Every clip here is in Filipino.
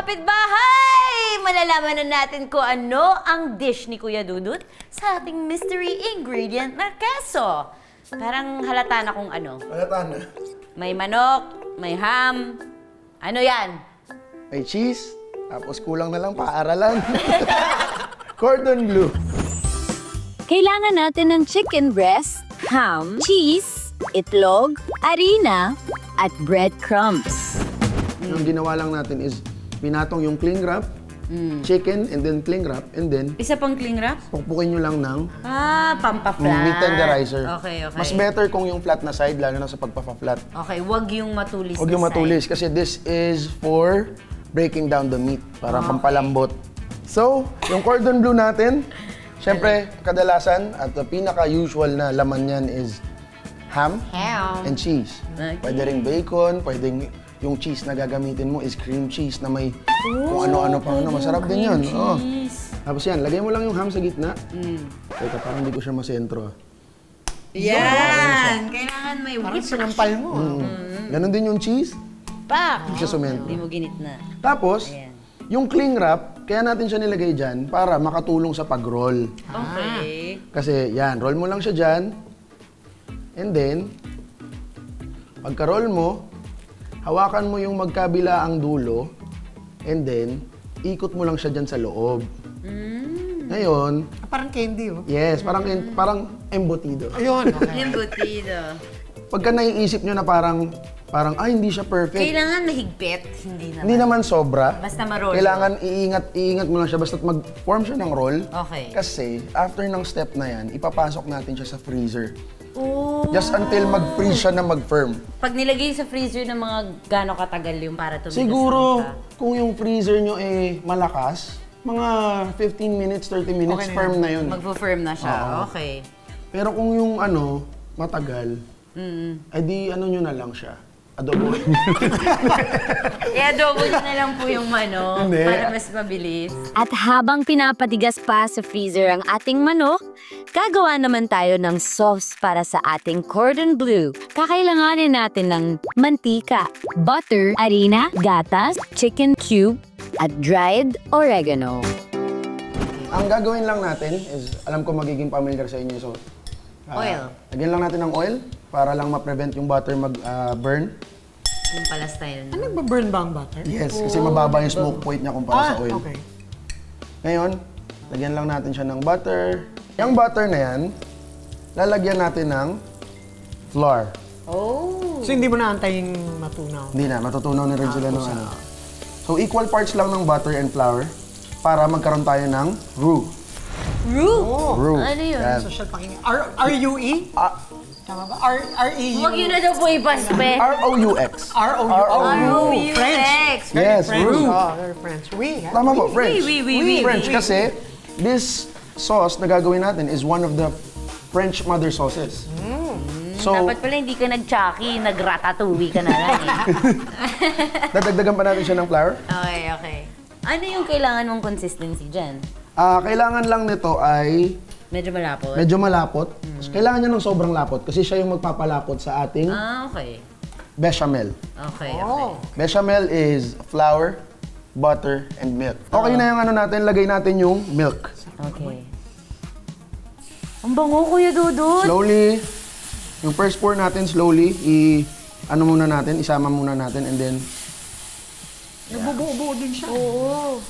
kapitbahay! Malalaman na natin kung ano ang dish ni Kuya Dudut sa ating mystery ingredient na keso. Parang halata na kung ano. Halata na. May manok, may ham. Ano yan? May cheese, tapos kulang na lang paaralan. Cordon bleu. Kailangan natin ng chicken breast, ham, cheese, itlog, harina, at breadcrumbs. Ang ginawa lang natin is pinatong yung cling wrap, chicken, and then cling wrap, and then Isa pang cling wrap? pukpukin nyo lang ng Pampa-flat. meat tenderizer. Okay, okay. Mas better kung yung flat na side, lalo na sa pagpapa-flat. Okay, wag yung matulis Huwag yung na side. matulis kasi this is for breaking down the meat para pampalambot. So, yung cordon bleu natin, syempre, kadalasan at the pinaka-usual na laman yan is ham and cheese. Okay. Pwede rin bacon, pwedeng yung cheese na gagamitin mo is cream cheese na may kung ano-ano pa. Masarap din yun. Oh. Tapos yan, lagay mo lang yung ham sa gitna. Teka, parang hindi ko siya masentro. Yan! Kailangan may Parang whip. sinampal mo. Ganon din yung cheese. Pak! Hindi siya sumento. Hindi mo ginit na. Tapos, Ayan. yung cling wrap, kaya natin siya nilagay dyan para makatulong sa pag-roll. Okay. Kasi yan, roll mo lang siya dyan. And then, pagka-roll mo, hawakan mo yung magkabila ang dulo. And then, ikot mo lang siya dyan sa loob. Ngayon, Parang candy, oh. yes, parang embutido. Ayun, okay. Embutido. Pagka naiisip nyo na parang, ay, hindi siya perfect. Kailangan mahigpit. Hindi naman. Hindi naman sobra. Basta ma-roll. Kailangan iingat mo lang siya basta mag-form siya ng roll. Okay. Kasi after ng step na yan, ipapasok natin siya sa freezer. Oh. Just until mag-freeze siya na mag-firm. Pag nilagay sa freezer ng mga gano'ng katagal yung para tumigas Siguro, lang siya? kung yung freezer nyo malakas, mga 15 minutes, 30 minutes, Okay na firm na yun. Mag-firm na siya. Oo. Okay. Pero kung yung matagal, edi nyo na lang siya. Adobo. I-adobo nyo na lang po yung manok Hindi. para mas mabilis. At habang pinapatigas pa sa freezer ang ating manok, gagawa naman tayo ng sauce para sa ating cordon bleu. Kakailanganin natin ng mantika, butter, harina, gatas, chicken cube, at dried oregano. Ang gagawin lang natin is, alam ko magiging familiar sa inyo. So, Oil. Lagyan lang natin ng oil para lang ma-prevent yung butter mag-burn. Yung pala style. Ano, nagba-burn ba ang butter? Yes, kasi mababa yung smoke point niya kumpara sa oil. Okay. Ngayon, lagyan lang natin siya ng butter. Yung butter na yan, lalagyan natin ng flour. Oh. So, hindi mo na antayin matunaw? Hindi na, matutunaw na rin sila ng ano. So, equal parts lang ng butter and flour para magkaroon tayo ng roux. Roux? Roux. Ano yun? Yan. Social pakinggan. R-U-E? Tama ba? R-E-U? Huwag yun na daw po ipaspe. R-O-U-X. R-O-U. French. Yes, French. roux. Oh, very French. Oui. Tama po, French. Oui. French kasi this sauce na gagawin natin is one of the French mother sauces. So, Dapat pala hindi ka nag-chucky, nag-ratatouille ka na lang eh. dadagdagan pa natin siya ng flour. Okay. Ano yung kailangan mong consistency dyan? Kailangan lang nito ay Medyo malapot? medyo malapot. Kailangan niya ng sobrang lapot kasi siya yung magpapalapot sa ating Okay. bechamel. Okay. Bechamel is flour, butter, and milk. Okay na yung natin, lagay natin yung milk. Okay. Ang bango, Kuya Dudut! Slowly, yung first pour natin slowly, muna natin, isama muna natin, and then Nabubuo din siya. Oo.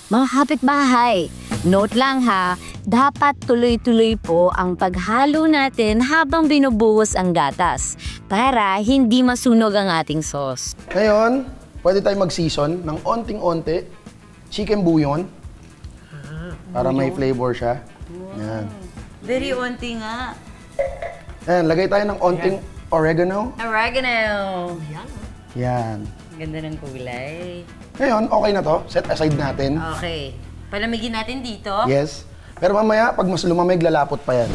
Mga kapitbahay, note lang ha, dapat tuloy-tuloy po ang paghalo natin habang binubuhos ang gatas para hindi masunog ang ating sauce. ngayon, pwede tayo mag-season ng onting-onti chicken bouillon para may flavor siya. Yan. Very onti nga. Ayan, lagay tayo ng onting oregano. Oregano. Yan. Ganda ng kulay. Ngayon, okay na to. Set aside natin. Okay. Palamigin natin dito. Yes. Pero mamaya, pag mas lumamig, lalapot pa yan.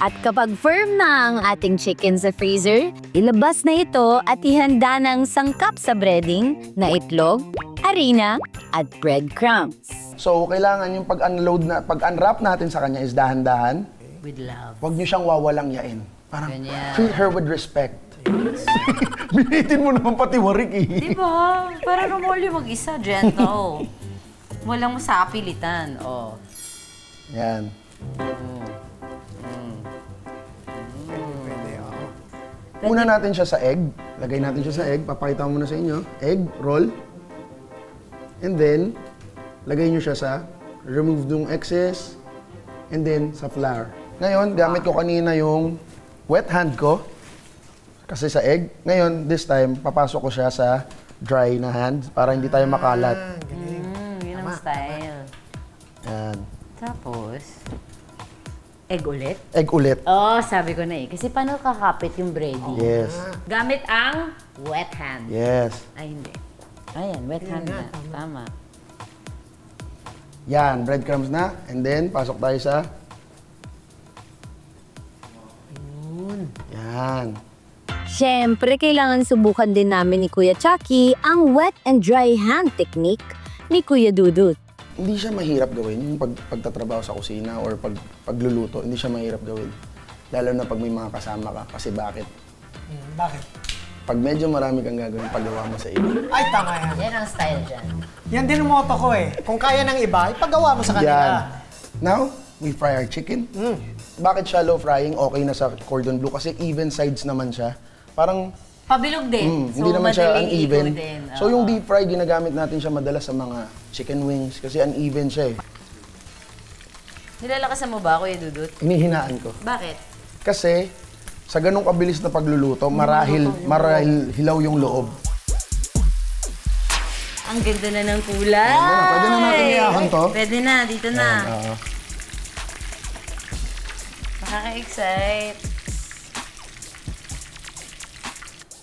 At kapag firm na ang ating chicken sa freezer, ilabas na ito at ihanda ng sangkap sa breading na itlog, harina, at breadcrumbs. So, kailangan yung pag-unwrap natin sa kanya is dahan-dahan. With love. Huwag niyo siyang wawalang yain. Parang Ganyan. treat her with respect. Binitin mo naman pati warik eh. Di ba? Para rumoli mag-isa, gentle. Walang masapilitan. Oh. Yan. Una natin siya sa egg. Lagay natin siya sa egg. Papakita ko muna sa inyo. Egg, roll. And then, lagay nyo siya sa remove yung excess. And then, sa flour. Ngayon, gamit ko kanina yung wet hand ko. Kasi sa egg. Ngayon, this time, papasok ko siya sa dry na hand para hindi tayo makalat. Yun ang style. Yan. Tapos, egg ulit? Egg ulit. Oh, sabi ko na eh. Kasi paano kakapit yung bready? Yes. Gamit ang wet hand. Yes. Ay, hindi. Ayan, wet hand na. Tama. Yan, breadcrumbs na. And then, pasok tayo sa... Yan. Siyempre, kailangan subukan din namin ni Kuya Chucky ang wet and dry hand technique ni Kuya Dudut. Hindi siya mahirap gawin, yung pagtatrabaho sa kusina or pagluluto, hindi siya mahirap gawin. Lalo na pag may mga kasama ka. Kasi bakit? Bakit? Pag medyo marami kang gagawin, paggawa mo sa iba. Ay, tama yan. Yan ang style dyan. Yan din ang motto ko eh. Kung kaya ng iba, ipagawa mo sa kanila. Yan. Now, we fry our chicken. Bakit shallow frying? Okay na sa cordon bleu kasi even sides naman siya. Parang Pabilog din. hindi naman siya madaling uneven. ikutin. So yung deep fry, ginagamit natin siya madalas sa mga chicken wings kasi uneven siya eh. Nilalakasan mo ba, Kuya Dudut? Hinihinaan ko. Bakit? Kasi sa ganong kabilis na pagluluto, marahil hilaw yung loob. Ang ganda na ng kulay. Pwede na natin iahon to. Pwede na, dito na. Oo. Nakaka-excite.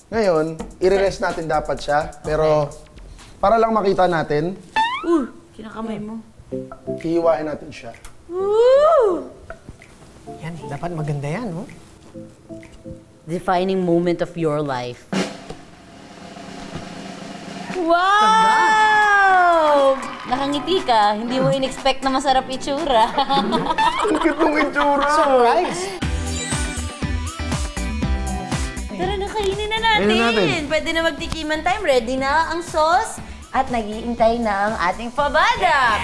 Ngayon, i-rest natin dapat siya, pero para lang makita natin, Kinakamay mo. hihiwain natin siya. Yan, dapat maganda yan, no? Defining moment of your life. Wow! Nakangiti ka. Hindi mo in-expect na masarap itsura. Ang cute ng itsura! Surprise! Tara na, kainin na natin. Kainin natin. Pwede na magtikiman time. Ready na ang sauce. At nag-iintay na ang ating pabadak.